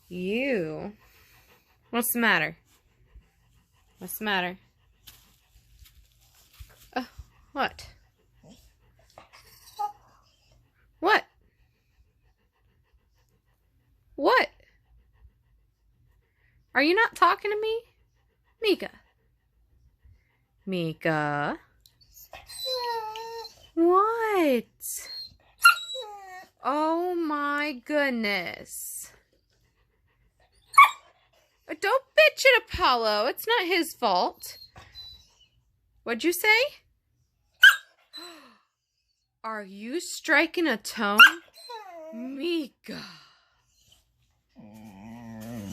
You. What's the matter? What's the matter? What? What? What? Are you not talking to me? Mika. Mika. What? Oh my goodness. Don't bitch at Apollo. It's not his fault. What'd you say? Are you striking a tone? Mika.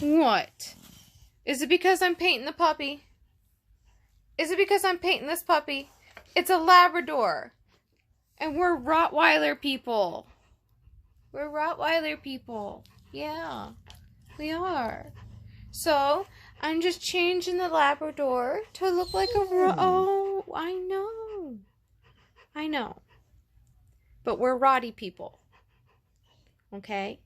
What? Is it because I'm painting the puppy? Is it because I'm painting this puppy? It's a Labrador. And we're Rottweiler people. We're Rottweiler people. Yeah, we are. So, I'm just changing the Labrador to look like a Oh, I know. I know. But we're Rotty people. Okay?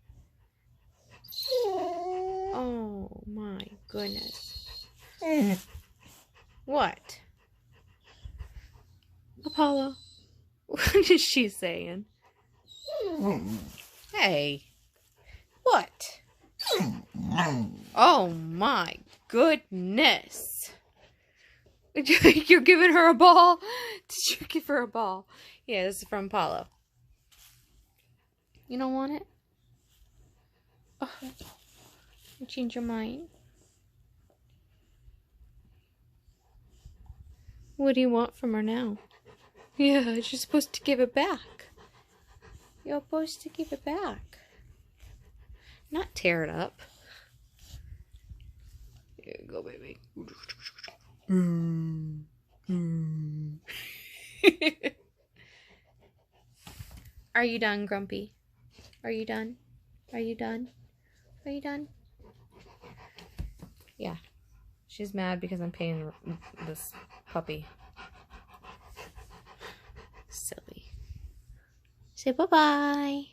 Oh, my goodness. What? Apollo, what is she saying? Hey. What? Oh my goodness. You're giving her a ball? Did you give her a ball? Yeah, this is from Apollo. You don't want it? Oh, you change your mind? What do you want from her now? Yeah, you're supposed to give it back. You're supposed to give it back. Not tear it up. Here you go, baby. Are you done, Grumpy? Are you done? Are you done? Are you done? Yeah. She's mad because I'm painting this puppy. Silly. Say bye-bye.